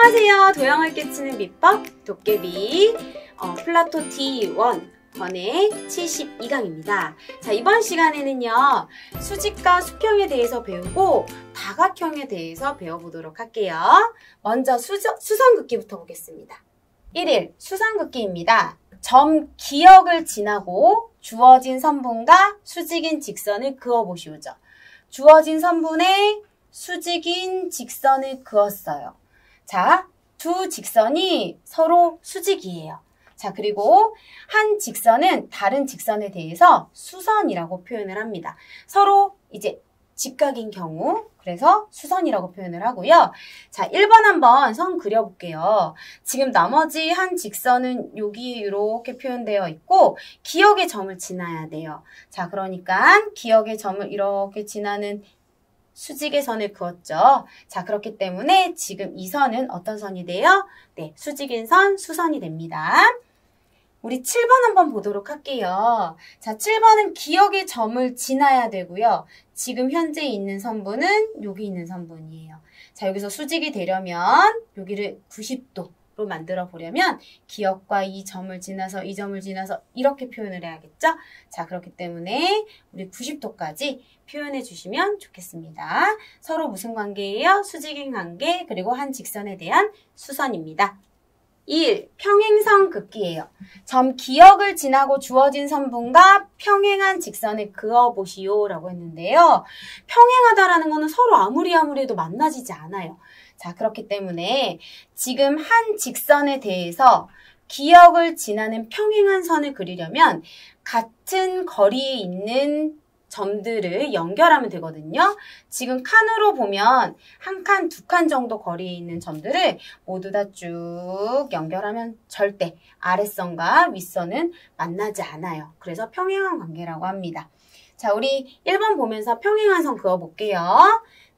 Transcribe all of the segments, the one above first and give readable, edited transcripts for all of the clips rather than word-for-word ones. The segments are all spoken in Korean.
안녕하세요. 도형을 깨치는 비법 도깨비 플라토 D1 번의 72강입니다. 자, 이번 시간에는요. 수직과 수평에 대해서 배우고 다각형에 대해서 배워보도록 할게요. 먼저 수선긋기부터 보겠습니다. 1일 수선긋기입니다. 점 기역을 지나고 주어진 선분과 수직인 직선을 그어보시오죠. 주어진 선분에 수직인 직선을 그었어요. 자, 두 직선이 서로 수직이에요. 자, 그리고 한 직선은 다른 직선에 대해서 수선이라고 표현을 합니다. 서로 이제 직각인 경우, 그래서 수선이라고 표현을 하고요. 자, 1번 한번 선 그려볼게요. 지금 나머지 한 직선은 여기 이렇게 표현되어 있고 기역의 점을 지나야 돼요. 자, 그러니까 기역의 점을 이렇게 지나는 수직의 선을 그었죠. 자, 그렇기 때문에 지금 이 선은 어떤 선이 돼요? 네, 수직인 선, 수선이 됩니다. 우리 7번 한번 보도록 할게요. 자, 7번은 기역의 점을 지나야 되고요. 지금 현재 있는 선분은 여기 있는 선분이에요. 자, 여기서 수직이 되려면 여기를 90도로 만들어 보려면 기역과 이 점을 지나서 이 점을 지나서 이렇게 표현을 해야겠죠? 자, 그렇기 때문에 우리 90도까지 표현해 주시면 좋겠습니다. 서로 무슨 관계예요? 수직인 관계, 그리고 한 직선에 대한 수선입니다. 1. 평행선 긋기예요. 점 기역을 지나고 주어진 선분과 평행한 직선을 그어보시오 라고 했는데요. 평행하다라는 거는 서로 아무리 해도 만나지지 않아요. 자, 그렇기 때문에 지금 한 직선에 대해서 기역을 지나는 평행한 선을 그리려면 같은 거리에 있는 점들을 연결하면 되거든요. 지금 칸으로 보면 한 칸, 두 칸 정도 거리에 있는 점들을 모두 다 쭉 연결하면 절대 아랫선과 윗선은 만나지 않아요. 그래서 평행한 관계라고 합니다. 자, 우리 1번 보면서 평행한 선 그어볼게요.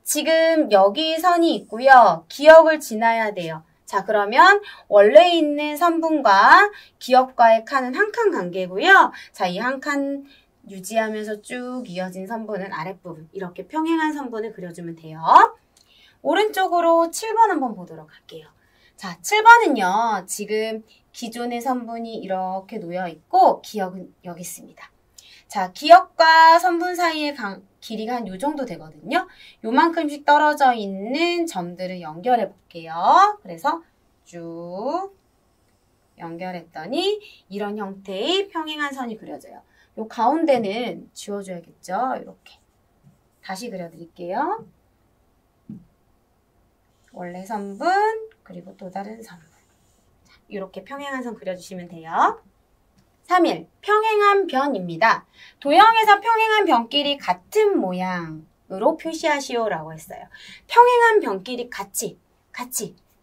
지금 여기 선이 있고요. 기역을 지나야 돼요. 자, 그러면 원래 있는 선분과 기역과의 칸은 한 칸 관계고요. 자, 이 한 칸 유지하면서 쭉 이어진 선분은 아랫부분, 이렇게 평행한 선분을 그려주면 돼요. 오른쪽으로 7번 한번 보도록 할게요. 자, 7번은요. 지금 기존의 선분이 이렇게 놓여 있고 기역은 여기 있습니다. 자, 기역과 선분 사이의 길이가 한 요 정도 되거든요. 요만큼씩 떨어져 있는 점들을 연결해 볼게요. 그래서 쭉 연결했더니 이런 형태의 평행한 선이 그려져요. 요 가운데는 지워줘야겠죠? 이렇게. 다시 그려드릴게요. 원래 선분, 그리고 또 다른 선분. 자, 이렇게 평행한 선 그려주시면 돼요. 3일, 평행한 변입니다. 도형에서 평행한 변끼리 같은 모양으로 표시하시오라고 했어요. 평행한 변끼리 같이.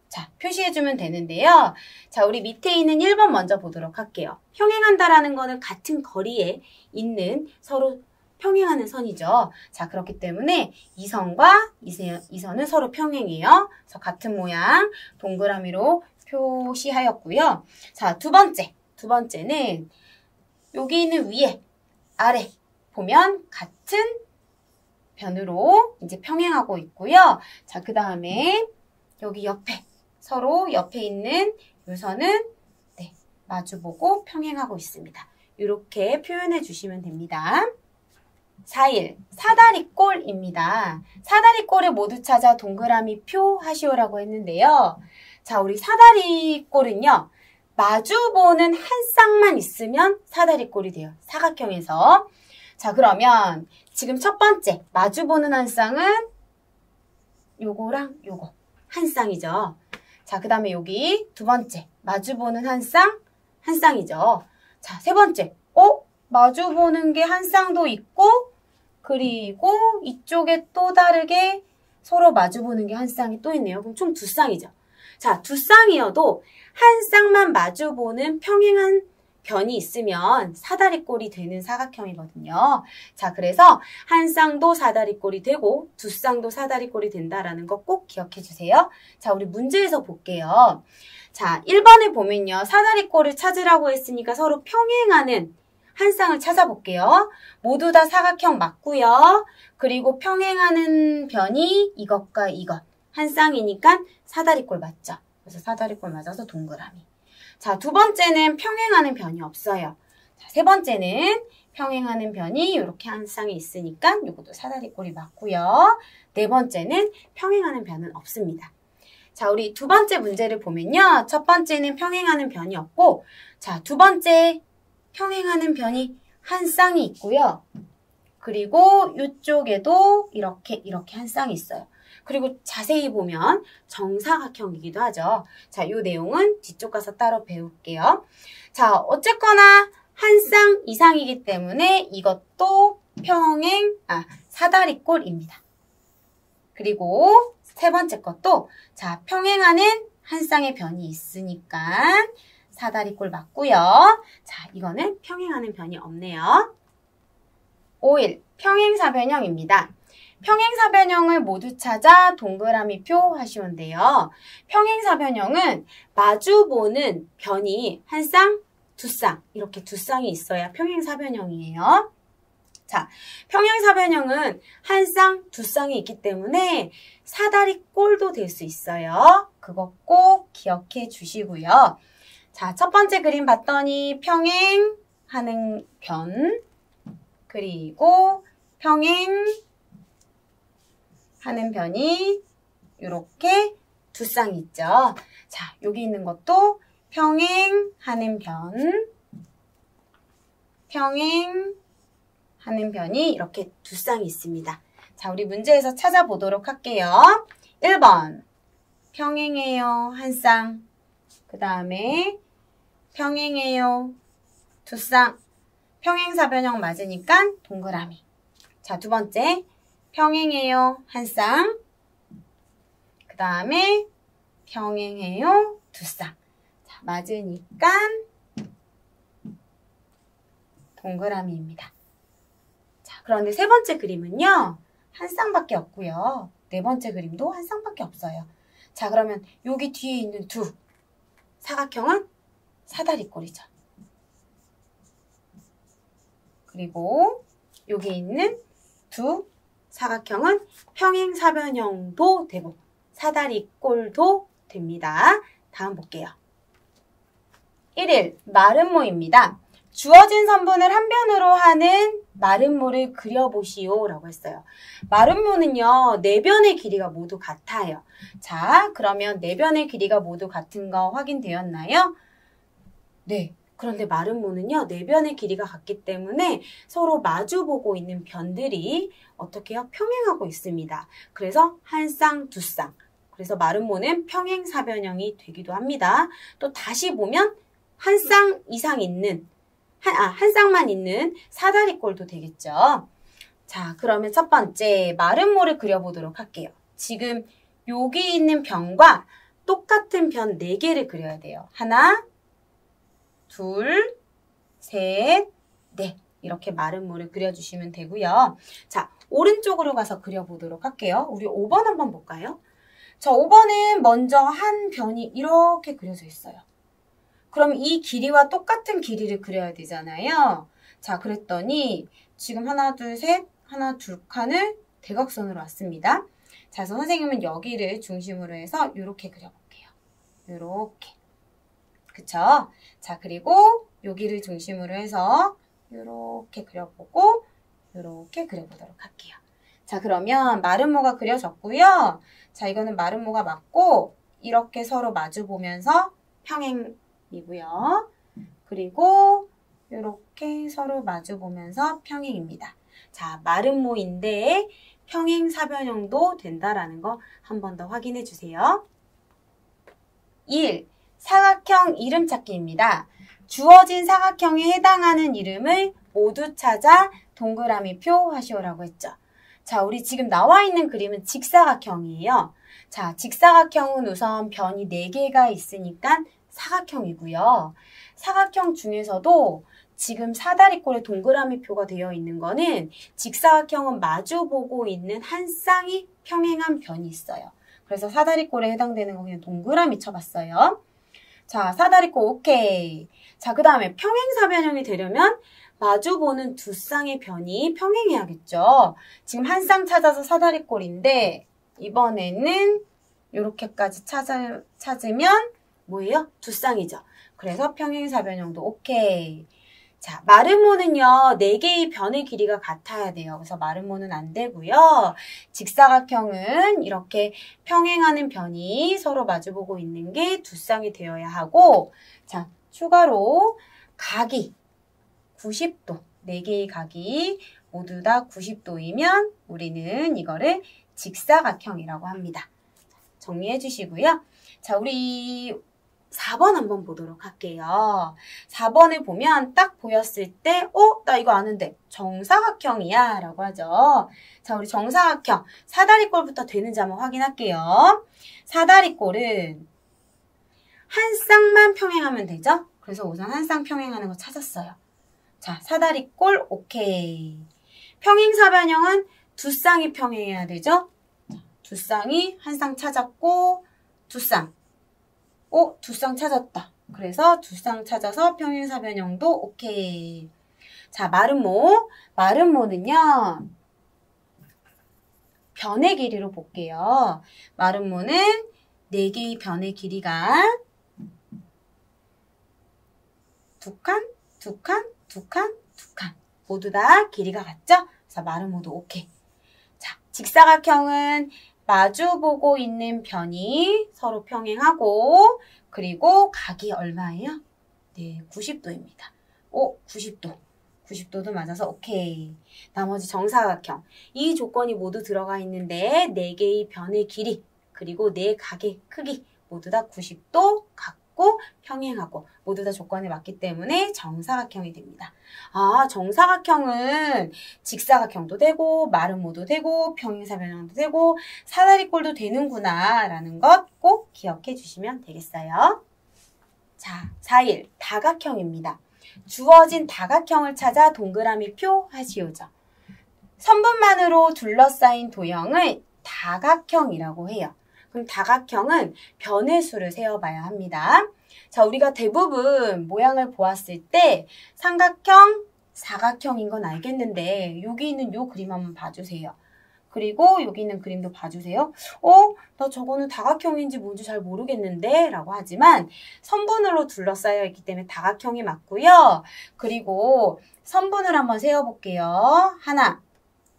자, 표시해주면 되는데요. 자, 우리 밑에 있는 1번 먼저 보도록 할게요. 평행한다라는 거는 같은 거리에 있는 서로 평행하는 선이죠. 자, 그렇기 때문에 이 선과 이 선은 서로 평행해요. 그래서 같은 모양 동그라미로 표시하였고요. 자, 두 번째는 여기 있는 위에, 아래 보면 같은 변으로 이제 평행하고 있고요. 자, 그 다음에 여기 옆에 서로 옆에 있는 요 선은 네, 마주보고 평행하고 있습니다. 이렇게 표현해 주시면 됩니다. 4일, 사다리꼴입니다. 사다리꼴을 모두 찾아 동그라미 표 하시오라고 했는데요. 자, 우리 사다리꼴은요. 마주보는 한 쌍만 있으면 사다리꼴이 돼요. 사각형에서. 자, 그러면 지금 첫 번째 마주보는 한 쌍은 요거랑 요거 한 쌍이죠. 자, 그 다음에 여기 두 번째 마주보는 한 쌍이죠. 자, 세 번째 마주보는 게 한 쌍도 있고 그리고 이쪽에 또 다르게 서로 마주보는 게 한 쌍이 또 있네요. 그럼 총 두 쌍이죠. 자, 두 쌍이어도 한 쌍만 마주보는 평행한 변이 있으면 사다리꼴이 되는 사각형이거든요. 자, 그래서 한 쌍도 사다리꼴이 되고 두 쌍도 사다리꼴이 된다라는 거 꼭 기억해 주세요. 자, 우리 문제에서 볼게요. 자, 1번에 보면요. 사다리꼴을 찾으라고 했으니까 서로 평행하는 한 쌍을 찾아볼게요. 모두 다 사각형 맞고요. 그리고 평행하는 변이 이것과 이것. 한 쌍이니까 사다리꼴 맞죠? 그래서 사다리꼴 맞아서 동그라미. 자, 두 번째는 평행하는 변이 없어요. 자, 세 번째는 평행하는 변이 이렇게 한 쌍이 있으니까 이것도 사다리꼴이 맞고요. 네 번째는 평행하는 변은 없습니다. 자, 우리 두 번째 문제를 보면요. 첫 번째는 평행하는 변이 없고, 자, 두 번째 평행하는 변이 한 쌍이 있고요. 그리고 이쪽에도 이렇게 한 쌍이 있어요. 그리고 자세히 보면 정사각형이기도 하죠. 자, 이 내용은 뒤쪽 가서 따로 배울게요. 자, 어쨌거나 한 쌍 이상이기 때문에 이것도 사다리꼴입니다. 그리고 세 번째 것도 자, 평행하는 한 쌍의 변이 있으니까 사다리꼴 맞고요. 자, 이거는 평행하는 변이 없네요. 5일 평행사변형입니다. 평행사변형을 모두 찾아 동그라미 표 하시온데요. 평행사변형은 마주보는 변이 한 쌍, 두 쌍, 이렇게 두 쌍이 있어야 평행사변형이에요. 자, 평행사변형은 한 쌍, 두 쌍이 있기 때문에 사다리꼴도 될 수 있어요. 그거 꼭 기억해 주시고요. 자, 첫 번째 그림 봤더니 평행하는 변, 그리고 평행하는 변이 이렇게 두 쌍 있죠. 자, 여기 있는 것도 평행하는 변, 평행하는 변이 이렇게 두 쌍이 있습니다. 자, 우리 문제에서 찾아보도록 할게요. 1번 평행해요 한 쌍, 그 다음에 평행해요 두 쌍, 평행사변형 맞으니까 동그라미. 자, 두 번째 평행해요 한 쌍, 그 다음에 평행해요 두 쌍. 자, 맞으니까 동그라미입니다. 자, 그런데 세 번째 그림은요, 한 쌍밖에 없고요. 네 번째 그림도 한 쌍밖에 없어요. 자, 그러면 여기 뒤에 있는 두 사각형은 사다리꼴이죠. 그리고 여기 있는 두 사각형은 평행사변형도 되고 사다리꼴도 됩니다. 다음 볼게요. 1일 마름모입니다. 주어진 선분을 한 변으로 하는 마름모를 그려보시오 라고 했어요. 마름모는요, 네 변의 길이가 모두 같아요. 자, 그러면 네 변의 길이가 모두 같은 거 확인되었나요? 네. 그런데 마름모는요, 네 변의 길이가 같기 때문에 서로 마주보고 있는 변들이 어떻게 해요? 평행하고 있습니다. 그래서 한 쌍, 두 쌍. 그래서 마름모는 평행사변형이 되기도 합니다. 또 다시 보면 한 쌍 이상 있는, 한 쌍만 있는 사다리꼴도 되겠죠. 자, 그러면 첫 번째 마름모를 그려보도록 할게요. 지금 여기 있는 변과 똑같은 변 4개를 그려야 돼요. 하나, 둘, 셋, 넷. 이렇게 마름모를 그려주시면 되고요. 자, 오른쪽으로 가서 그려보도록 할게요. 우리 5번 한번 볼까요? 자, 5번은 먼저 한 변이 이렇게 그려져 있어요. 그럼 이 길이와 똑같은 길이를 그려야 되잖아요. 자, 그랬더니 지금 하나, 둘, 셋, 하나, 둘 칸을 대각선으로 왔습니다. 자, 그래서 선생님은 여기를 중심으로 해서 이렇게 그려볼게요. 이렇게. 그쵸? 자, 그리고 여기를 중심으로 해서 이렇게 그려보고 이렇게 그려보도록 할게요. 자, 그러면 마름모가 그려졌고요. 자, 이거는 마름모가 맞고 이렇게 서로 마주보면서 평행이고요. 그리고 이렇게 서로 마주보면서 평행입니다. 자, 마름모인데 평행사변형도 된다라는 거 한 번 더 확인해 주세요. 1. 사각형 이름 찾기입니다. 주어진 사각형에 해당하는 이름을 모두 찾아 동그라미 표 하시오라고 했죠. 자, 우리 지금 나와 있는 그림은 직사각형이에요. 자, 직사각형은 우선 변이 4개가 있으니까 사각형이고요. 사각형 중에서도 지금 사다리꼴에 동그라미 표가 되어 있는 거는 직사각형은 마주보고 있는 한 쌍이 평행한 변이 있어요. 그래서 사다리꼴에 해당되는 거 그냥 동그라미 쳐봤어요. 자, 사다리꼴 오케이. 자, 그 다음에 평행사변형이 되려면 마주보는 두 쌍의 변이 평행해야겠죠. 지금 한 쌍 찾아서 사다리꼴인데 이번에는 이렇게까지 찾으면 뭐예요? 두 쌍이죠. 그래서 평행사변형도 오케이. 자, 마름모는요, 4개의 변의 길이가 같아야 돼요. 그래서 마름모는 안 되고요. 직사각형은 이렇게 평행하는 변이 서로 마주보고 있는 게 두 쌍이 되어야 하고, 자, 추가로 각이 90도, 4개의 각이 모두 다 90도이면 우리는 이거를 직사각형이라고 합니다. 정리해 주시고요. 자, 우리 4번 한번 보도록 할게요. 4번을 보면 딱 보였을 때, 나 이거 아는데 정사각형이야 라고 하죠. 자, 우리 정사각형 사다리꼴부터 되는지 한번 확인할게요. 사다리꼴은 한 쌍만 평행하면 되죠? 그래서 우선 한 쌍 평행하는 거 찾았어요. 자, 사다리꼴 오케이. 평행사변형은 두 쌍이 평행해야 되죠? 두 쌍이 한 쌍 찾았고 두 쌍. 두 쌍 찾았다. 그래서 두 쌍 찾아서 평행사변형도 오케이. 자, 마름모. 마름모는요. 변의 길이로 볼게요. 마름모는 4개의 변의 길이가 두 칸, 두 칸, 두 칸, 두 칸. 모두 다 길이가 같죠? 그래서 마름모도 오케이. 자, 직사각형은 마주보고 있는 변이 서로 평행하고 그리고 각이 얼마예요? 네, 90도입니다. 90도. 90도도 맞아서 오케이. 나머지 정사각형. 이 조건이 모두 들어가 있는데 4개의 변의 길이 그리고 4각의 크기 모두 다 90도 같고 평행하고 모두 다 조건에 맞기 때문에 정사각형이 됩니다. 아, 정사각형은 직사각형도 되고 마름모도 되고 평행사변형도 되고 사다리꼴도 되는구나 라는 것 꼭 기억해 주시면 되겠어요. 자, 4일 다각형입니다. 주어진 다각형을 찾아 동그라미 표 하시오죠. 선분만으로 둘러싸인 도형을 다각형이라고 해요. 그럼 다각형은 변의 수를 세어봐야 합니다. 자, 우리가 대부분 모양을 보았을 때 삼각형, 사각형인 건 알겠는데 여기 있는 요 그림 한번 봐주세요. 그리고 여기 있는 그림도 봐주세요. 나 저거는 다각형인지 뭔지 잘 모르겠는데 라고 하지만 선분으로 둘러싸여 있기 때문에 다각형이 맞고요. 그리고 선분을 한번 세어볼게요. 하나,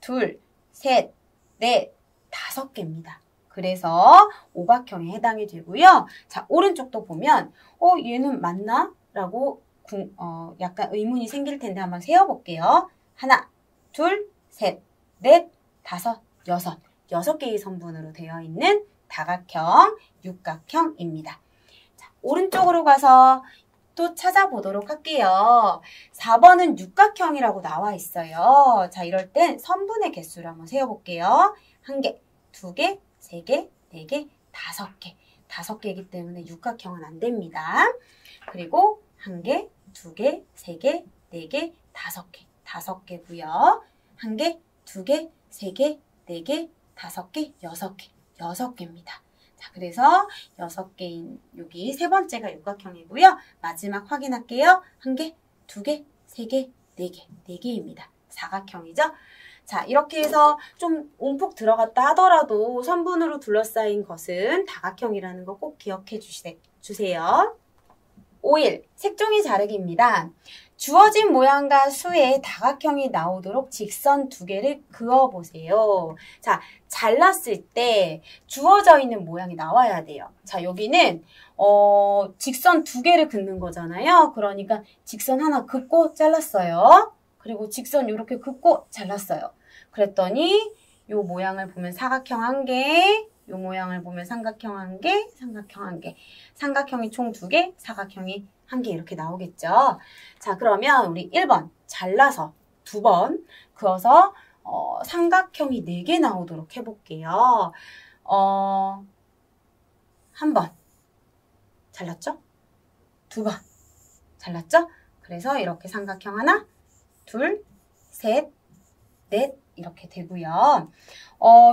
둘, 셋, 넷, 5개입니다. 그래서 오각형에 해당이 되고요. 자, 오른쪽도 보면 얘는 맞나? 라고 약간 의문이 생길 텐데 한번 세어볼게요. 하나, 둘, 셋, 넷, 5, 6. 6개의 선분으로 되어 있는 다각형, 육각형입니다. 자, 오른쪽으로 가서 또 찾아보도록 할게요. 4번은 육각형이라고 나와 있어요. 자, 이럴 땐 선분의 개수를 한번 세어볼게요. 1개, 2개, 3개, 4개, 5개. 5개이기 때문에 육각형은 안 됩니다. 그리고 1개, 2개, 3개, 4개, 5개. 5개고요. 1개, 2개, 3개, 4개, 5개, 6개. 6개입니다. 자, 그래서 6개인 여기 세 번째가 육각형이고요. 마지막 확인할게요. 1개, 2개, 3개, 4개. 4개입니다. 사각형이죠. 자, 이렇게 해서 좀 움푹 들어갔다 하더라도 선분으로 둘러싸인 것은 다각형이라는 거 꼭 기억해 주세요. 5일, 색종이 자르기입니다. 주어진 모양과 수의 다각형이 나오도록 직선 2개를 그어보세요. 자, 잘랐을 때 주어져 있는 모양이 나와야 돼요. 자, 여기는 직선 2개를 긋는 거잖아요. 그러니까 직선 하나 긋고 잘랐어요. 그리고 직선 이렇게 긋고 잘랐어요. 그랬더니 이 모양을 보면 사각형 1개, 이 모양을 보면 삼각형 1개, 삼각형 1개. 삼각형이 총 2개, 사각형이 1개 이렇게 나오겠죠. 자, 그러면 우리 1번 잘라서 2번 그어서 삼각형이 4개 나오도록 해볼게요. 1번 잘랐죠? 2번 잘랐죠? 그래서 이렇게 삼각형 하나, 둘, 셋, 넷 이렇게 되고요.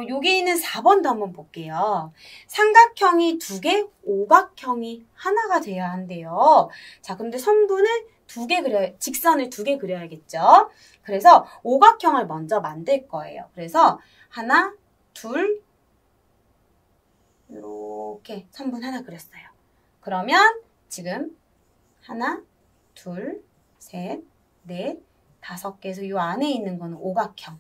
여기 있는 4번도 한번 볼게요. 삼각형이 2개, 오각형이 하나가 돼야 한대요. 자, 근데 선분을 2개 그려야, 직선을 2개 그려야겠죠. 그래서 오각형을 먼저 만들 거예요. 그래서 하나, 둘, 이렇게 선분 하나 그렸어요. 그러면 지금 하나, 둘, 셋, 넷, 5개에서 이 안에 있는 거는 오각형.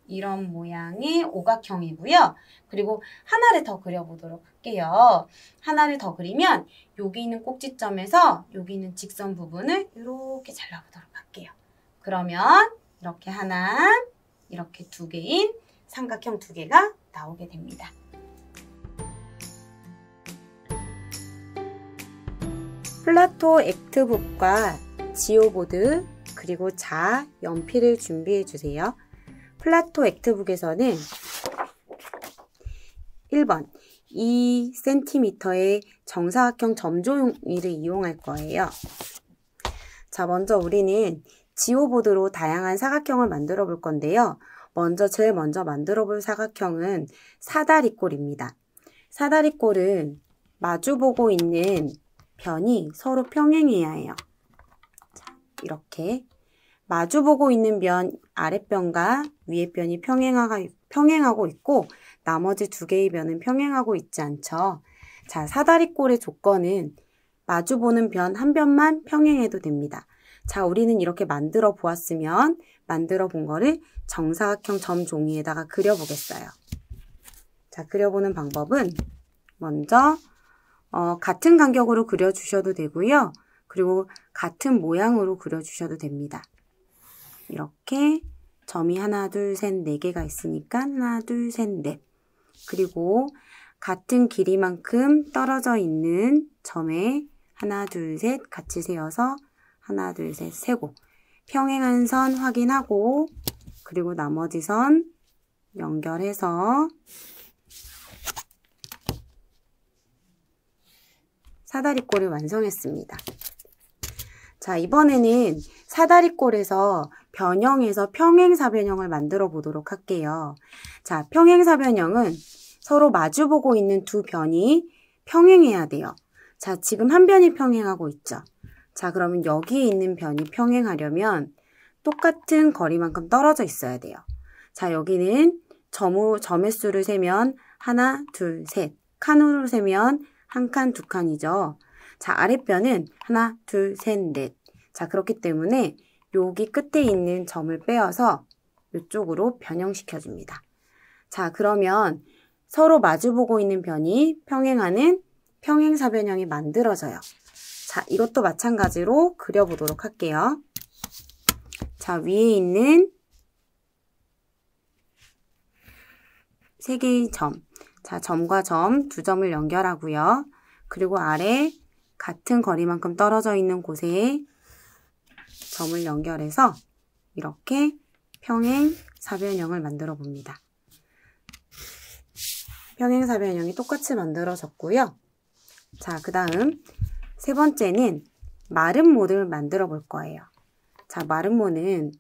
이런 모양의 오각형이고요. 그리고 하나를 더 그려보도록 할게요. 하나를 더 그리면 여기 있는 꼭지점에서 여기 있는 직선 부분을 이렇게 잘라보도록 할게요. 그러면 이렇게 하나, 이렇게 2개인 삼각형 2개가 나오게 됩니다. 플라토 액트북과 지오보드 그리고 자, 연필을 준비해 주세요. 플라토 액트북에서는 1번 2cm의 정사각형 점종이를 이용할 거예요. 자, 먼저 우리는 지오보드로 다양한 사각형을 만들어 볼 건데요. 제일 먼저 만들어 볼 사각형은 사다리꼴입니다. 사다리꼴은 마주보고 있는 변이 서로 평행해야 해요. 자, 이렇게 마주보고 있는 변 아랫변과 위에 변이 평행하고 있고 나머지 2개의 변은 평행하고 있지 않죠. 자, 사다리꼴의 조건은 마주보는 변 한 변만 평행해도 됩니다. 자, 우리는 이렇게 만들어 보았으면 만들어 본 거를 정사각형 점 종이에다가 그려보겠어요. 자, 그려보는 방법은 먼저 같은 간격으로 그려주셔도 되고요. 그리고 같은 모양으로 그려주셔도 됩니다. 이렇게 점이 하나, 둘, 셋, 4개가 있으니까 하나, 둘, 셋, 넷. 그리고 같은 길이만큼 떨어져 있는 점에 하나, 둘, 셋 같이 세어서 하나, 둘, 셋 세고 평행한 선 확인하고 그리고 나머지 선 연결해서 사다리꼴을 완성했습니다. 자, 이번에는 사다리꼴에서 변형해서 평행사변형을 만들어 보도록 할게요. 자, 평행사변형은 서로 마주보고 있는 2변이 평행해야 돼요. 자, 지금 한 변이 평행하고 있죠. 자, 그러면 여기에 있는 변이 평행하려면 똑같은 거리만큼 떨어져 있어야 돼요. 자, 여기는 점의 수를 세면 하나, 둘, 셋. 칸으로 세면 1칸, 2칸이죠. 자, 아랫변은 하나, 둘, 셋, 넷. 자, 그렇기 때문에 여기 끝에 있는 점을 빼어서 이쪽으로 변형시켜줍니다. 자, 그러면 서로 마주보고 있는 변이 평행하는 평행사변형이 만들어져요. 자, 이것도 마찬가지로 그려보도록 할게요. 자, 위에 있는 3개의 점. 자, 점과 점 2점을 연결하고요. 그리고 아래 같은 거리만큼 떨어져 있는 곳에 점을 연결해서 이렇게 평행사변형을 만들어 봅니다. 평행사변형이 똑같이 만들어졌고요. 자, 그 다음 3번째는 마름모를 만들어 볼 거예요. 자, 마름모는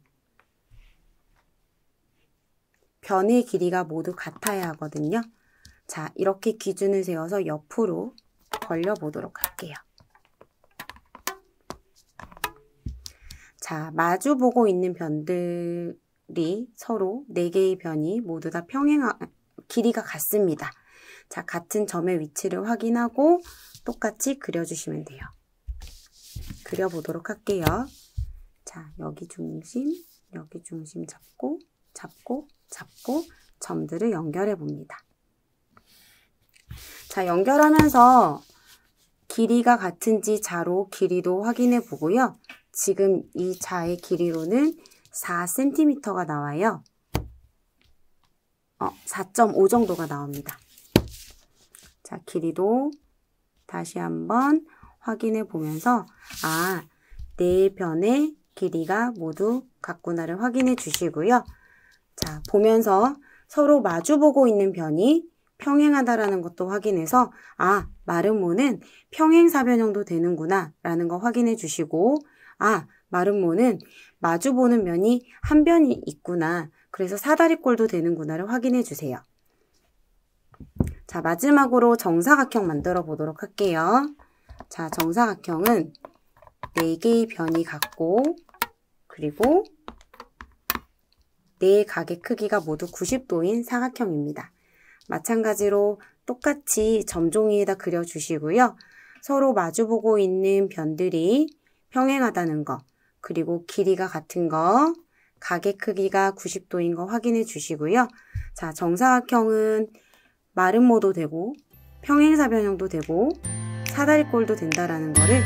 변의 길이가 모두 같아야 하거든요. 자, 이렇게 기준을 세워서 옆으로 벌려보도록 할게요. 자, 마주보고 있는 변들이 서로 4개의 변이 모두 다 길이가 같습니다. 자, 같은 점의 위치를 확인하고 똑같이 그려주시면 돼요. 그려보도록 할게요. 자, 여기 중심 잡고 점들을 연결해 봅니다. 자, 연결하면서 길이가 같은지 자로 길이도 확인해 보고요. 지금 이 자의 길이로는 4cm가 나와요. 4.5 정도가 나옵니다. 자, 길이도 다시 한번 확인해 보면서 네 변의 길이가 모두 같구나를 확인해 주시고요. 자, 보면서 서로 마주보고 있는 변이 평행하다라는 것도 확인해서 마름모는 평행사변형도 되는구나 라는 거 확인해 주시고 마름모는 마주보는 면이 한 변이 있구나. 그래서 사다리꼴도 되는구나를 확인해 주세요. 자, 마지막으로 정사각형 만들어 보도록 할게요. 자, 정사각형은 4개의 변이 같고 그리고 4각의 크기가 모두 90도인 사각형입니다. 마찬가지로 똑같이 점종이에다 그려주시고요. 서로 마주보고 있는 변들이 평행하다는 거, 그리고 길이가 같은 거, 각의 크기가 90도인 거 확인해 주시고요. 자, 정사각형은 마름모도 되고 평행사 변형도 되고 사다리꼴도 된다라는 거를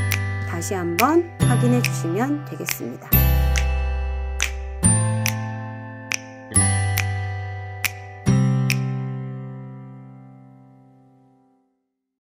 다시 한번 확인해 주시면 되겠습니다.